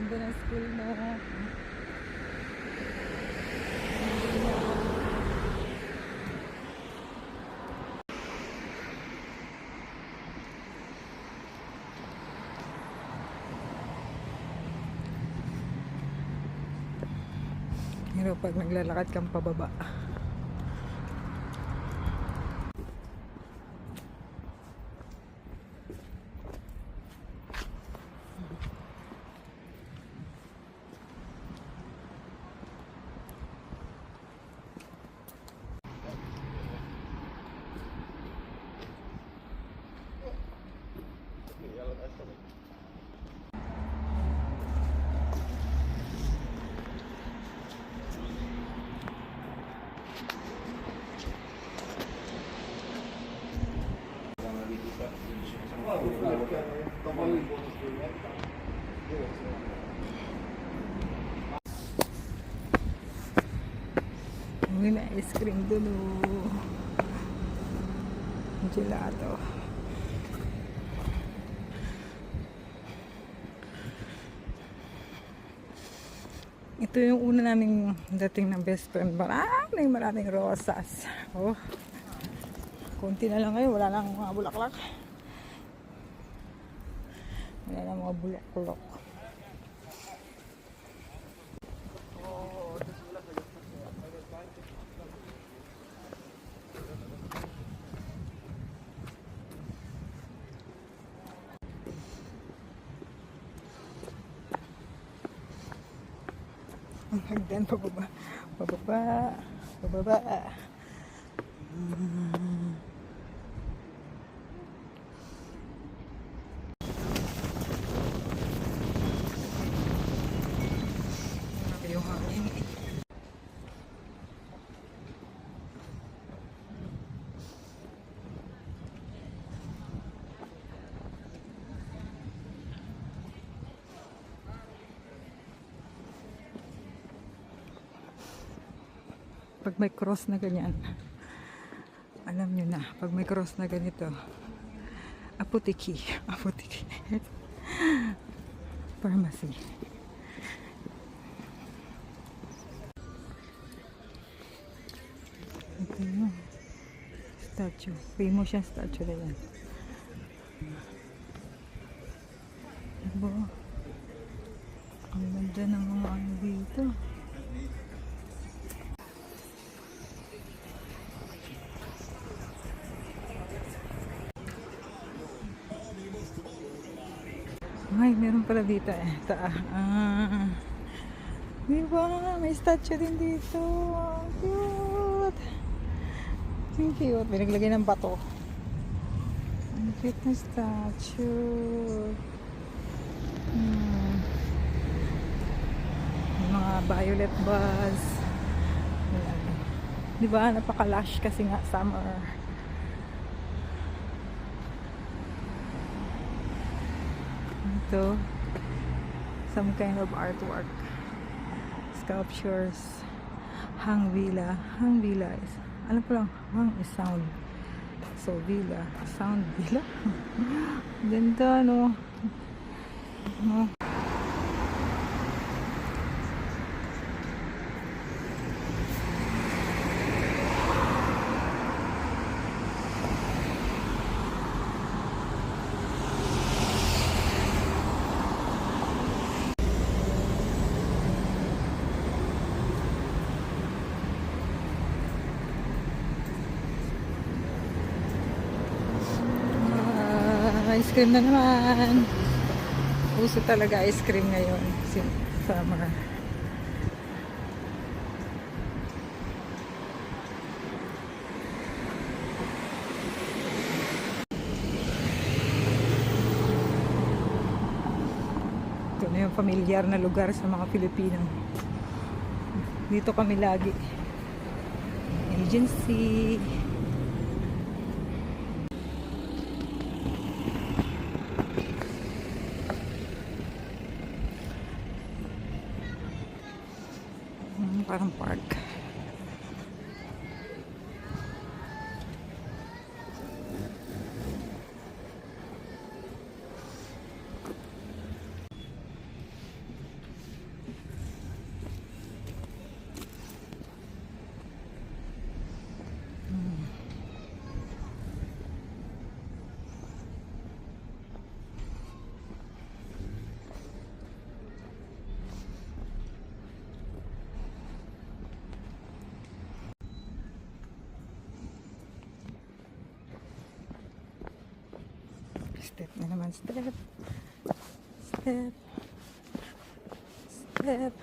ganda ng school mo. Pero pag naglalakad kang pababa, may na ice cream dun oh. Gelato. Ito yung una naming dating ng best friend. Maraming rosas. Oh. Kunti na lang ngayon. Wala nang mga bulaklak. Wala nang mga bulaklak. Ang hagdan, pababa. Pababa. Pababa. Yung hangin. Pag may cross na ganyan, alam nyo na, pag may cross na ganito, apotiki, pharmacy. Ito yung statue, famous yung statue na yan. Diba? Ang ganda ng mga ano dito. Ay, meron pala dito eh. Diba? May statue din dito. Cute. Ang cute. May naglagay ng bato. Ang cute na statue. May mga violet bus. Diba? Napaka-lush kasi nga summer. Ito, some kind of artwork, sculptures. Hang Villa is, alam ko lang, hang is sound, so Villa, sound Villa. Ganda no. Ice cream na naman. Uso talaga ice cream ngayon. Summer. Ito na yung familiar na lugar sa mga Pilipino. Dito kami lagi. Agency. Parang park. Step na naman. Step. Step. Step.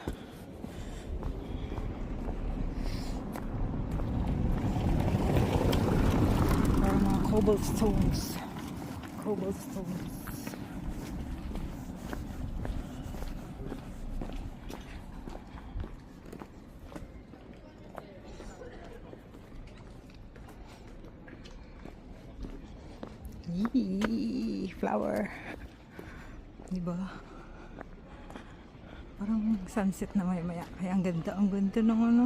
Parang mga cobblestones. Cobblestones. Yee, flower. Diba? Parang sunset na maya. Kaya ang ganda ng ano.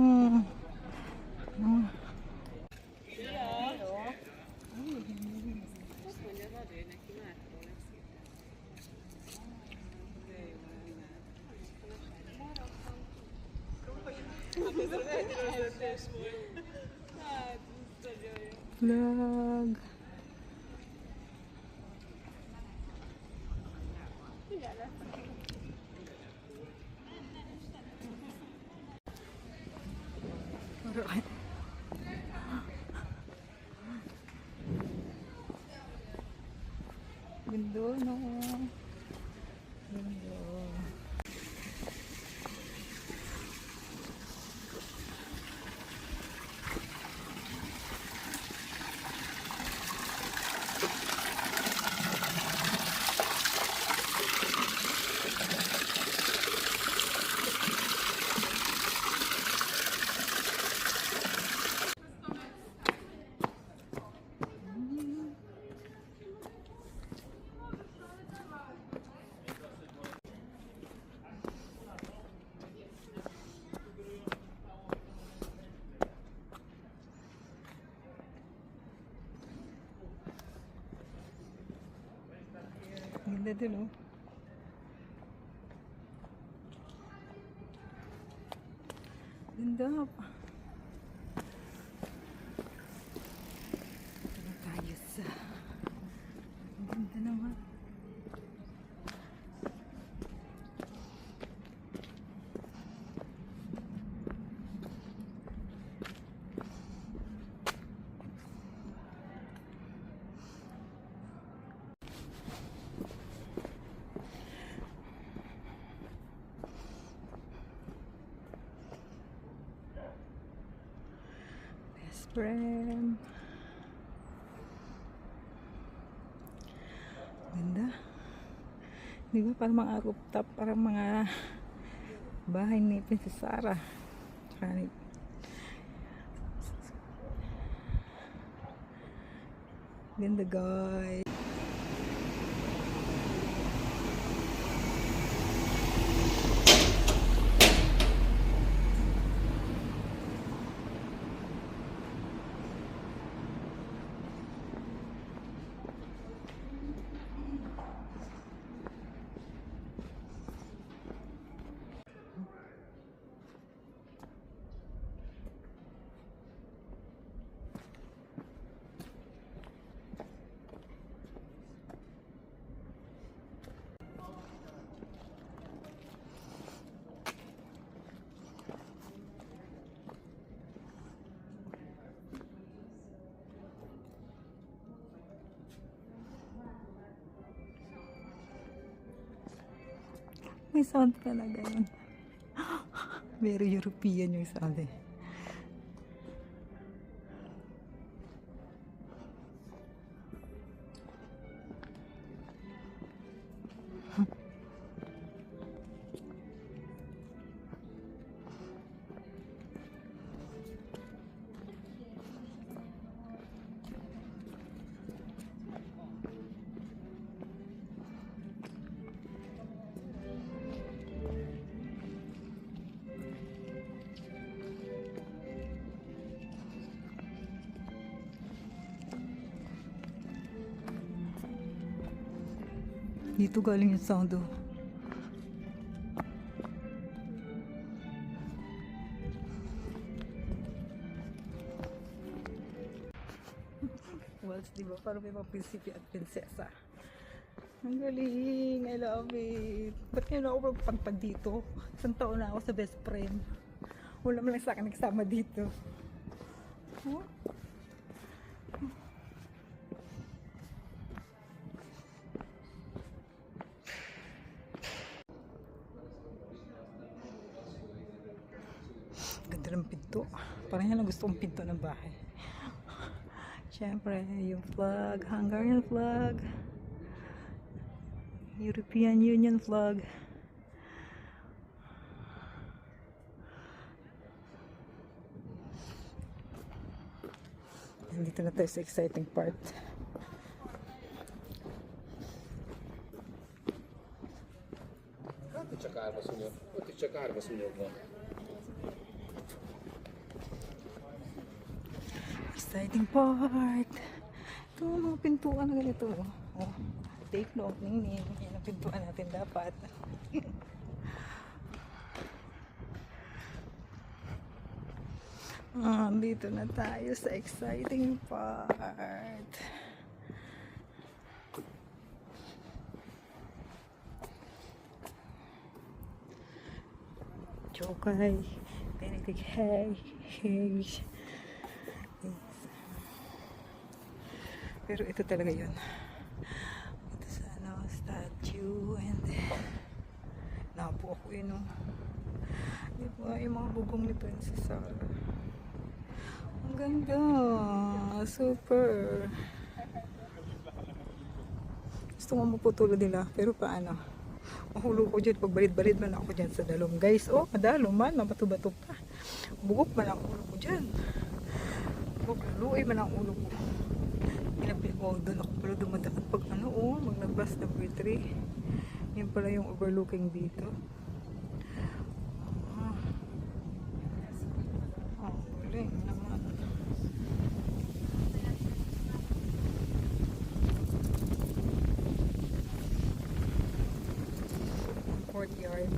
No. Vlog. Ganda, no? Ganda. Ganda din, oh. Ganda pa. Ito tayo sa... Ganda naman. Friend. Ganda. Di ba parang mga rooftop, parang mga bahay ni Princess Sarah. Ganda, guys. May sound talaga yun. Very European yung sound eh. Dito galing yung sound, oh. Waltz, diba? Parang may mga prinsipe at prinsesa. Ang galing. I love it. Ba't ngayon ako magpantag dito? Isang taon na ako sa best friend. Wala man lang sa akin nagsama dito. Huh? yung pinto. Parang yan ang gusto kong pinto ng bahay. Siyempre, yung flag, Hungarian flag, European Union flag. Nandito na tayo sa exciting part. Exciting part. Ito mga pintuan na ganito. Oh, take note, ningning. Yan ang pintuan natin dapat. Dito na tayo sa exciting part. Jokay, Benedict Hayes. Pero ito talaga yun. Ito sa statue, and napo ako yun, no? Diba, yung mga bubong ni Princess Sarah. Ang ganda. Super. Gusto ko maputulo nila, pero paano? Mahulog ko dyan, pagbalid-balid man ako dyan sa dalom. Guys, oh, madalom man, mabato-bato pa. Bugok man ang ulo ko dyan. Luoy man ang ulo ko. Oh, doon ako pala dumadaan pag maglabas number 3. Yan pala yung overlooking dito. Galing naman. Courtyard.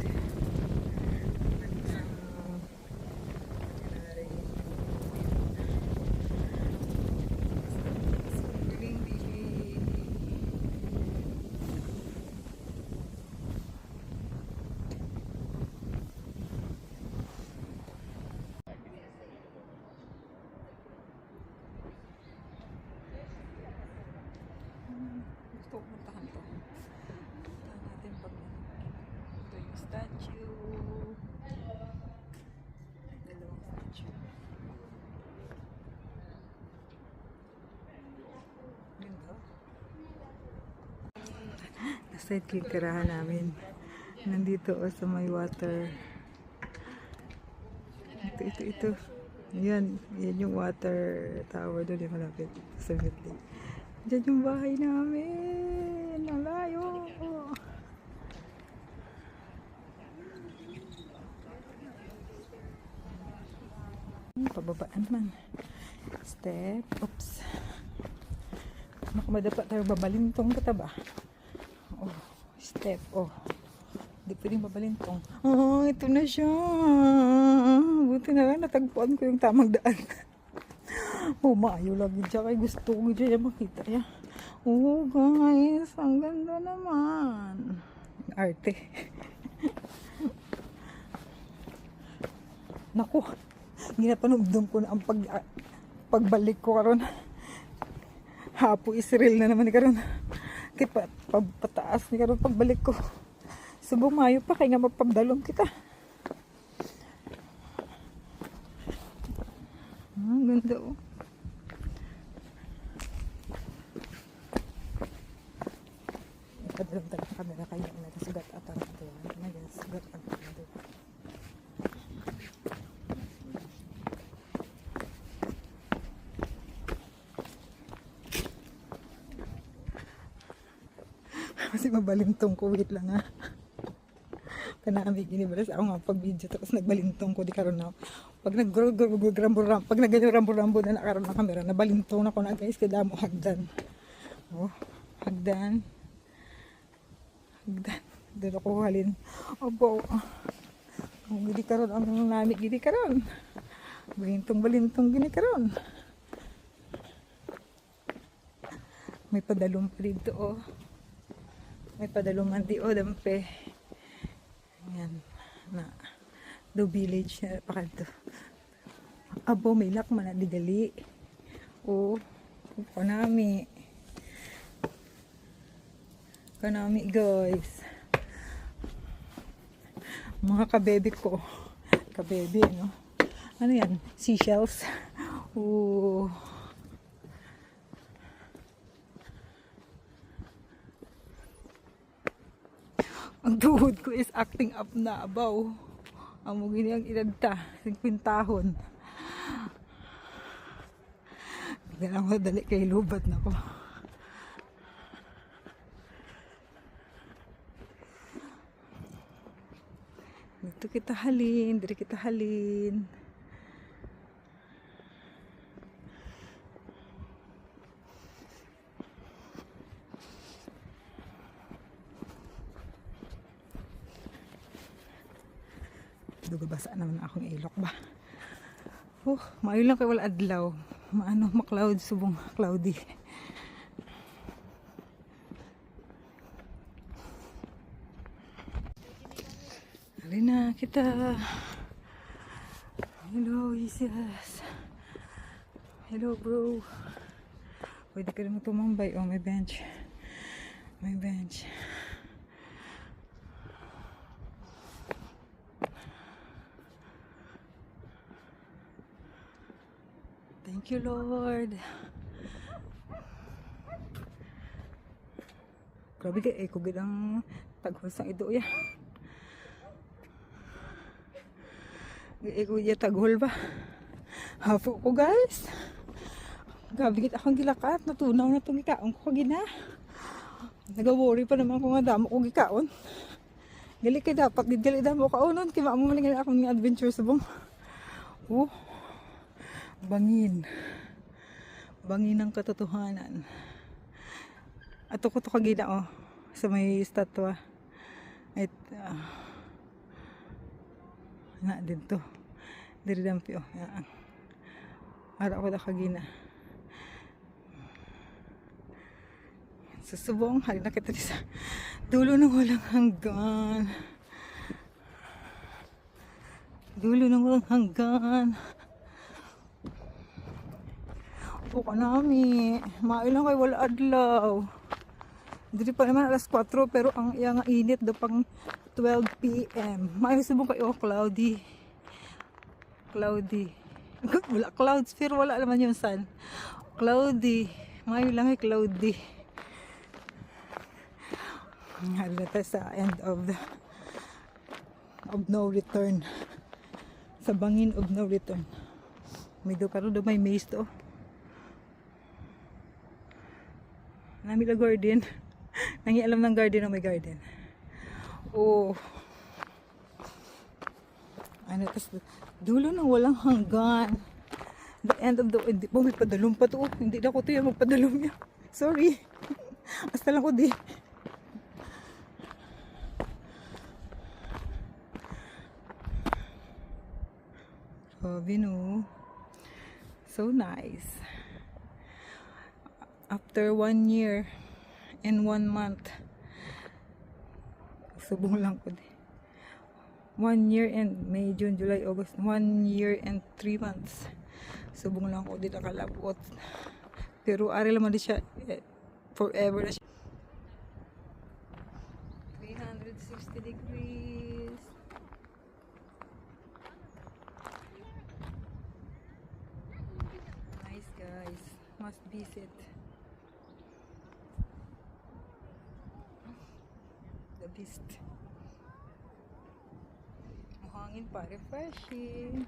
Gusto ko puntahan to. Puntahan natin pag ito yung statue. Dalawang statue. Ganda. Nasa ito yung tirahan namin. Nandito sa may water. Ito. Yan yung water tower doon yung malapit sa Midley. Diyan yung bahay namin. Ang layo. Pababaan man. Step. Oops. Makamadapa tayo babalintong kataba. Oh, step. Oh. Hindi pwedeng babalintong. Oh, ito na siya. Buti na lang natagpuan ko yung tamang daan. Oh, maayo lagi dyan. Kaya gusto ko dyan makita niya. Oh, guys. Ang ganda naman. Arte. Naku. Ginapanumdum ko na ang pagbalik ko karon. Hapo Israel na naman ni karon. Kaya pataas ni karon pagbalik ko. So, bumayo pa. Kaya nga magpagdalom kita. Ang ganda, oh. Padalam tayo sa camera kaya nagasugat at ang ito. Nagasugat ang ito. Kasi mabalintong ko. Wait lang, ha. Kanami ginibalas ako nga pag-video tapos nagbalintong ko di karon na. Pag nag-rambo na nakaroon ng camera, nabalintong na ko na guys kada mo hagdan. Oh, hagdan. Dito ko halin. Opo. Gidi karon ang nami gidi karon. Balintong gini karon. May padalong pa dito, oh. May padalong man di, oh, dampe. Yan. Na. Do village na pakanto. Abo, may lakman na digali. Oh. Kanami. Kanami, guys. Mga kabebe ko. Kabebe, no? Ano yan? Seashells. Oh. Ang tuhod ko is acting up na abaw. Ang mugin ang edad ta, 50 tahon. Hindi lang madali kay lubat na ko. Dito kita halin, dito kita halin. Dugabasa naman akong ilok ba. Maayo lang kay wala adlaw. Maano, ma-cloud, subong cloudy. Halina kita. Hello, Jesus. Hello, bro. Pwede ka naman tumambay. Oh, may bench. May bench. Thank you, Lord. Grabe ka, kung gidang taghol sang ido ya. Kung iya taghol ba? Hafo ko, guys. Grabe kita akong gilakat. Natunaw na itong gikaon ko kagina. Nag-worry pa naman kung nga damo ko gikaon. Gali kay dapat, gali damo kaunon. Kaya mamumalingan akong adventure subong. Bangin. Bangin ng katotohanan. Ato ko to kagina sa may statwa. At na din to. Diri dampi yan. Ara ko da kagina. Susubong, halina kita sa dulo ng walang hanggan. Dulo ng walang hanggan. Buka nami. Mailang kay wala adlaw. Dito pa naman alas 4 pero ang iyang init do pang 12 PM. Mailang subong kayo cloudy. Cloudy. Wala clouds pero wala naman yung sun. Cloudy. Mailang ay cloudy. Halata sa end of no return. Sa bangin of no return. May do pero do may maze to. Nami la garden. Nangi alam ng garden o may garden. Ano tas dulo ng walang hanggan. The end of the hindi po may padalom pa to. Hindi na ko to yung magpadalom niya. Sorry. Hasta lang ko di. Vino. So nice. After 1 year and 1 month. Subong lang ko di. 1 year and May, June, July, August. 1 year and 3 months. Subong lang ko di nakalabot. Pero ari lang di siya forever na siya. 360 degrees. Nice guys. Must visit. The beast. Mahangin pa, refreshing.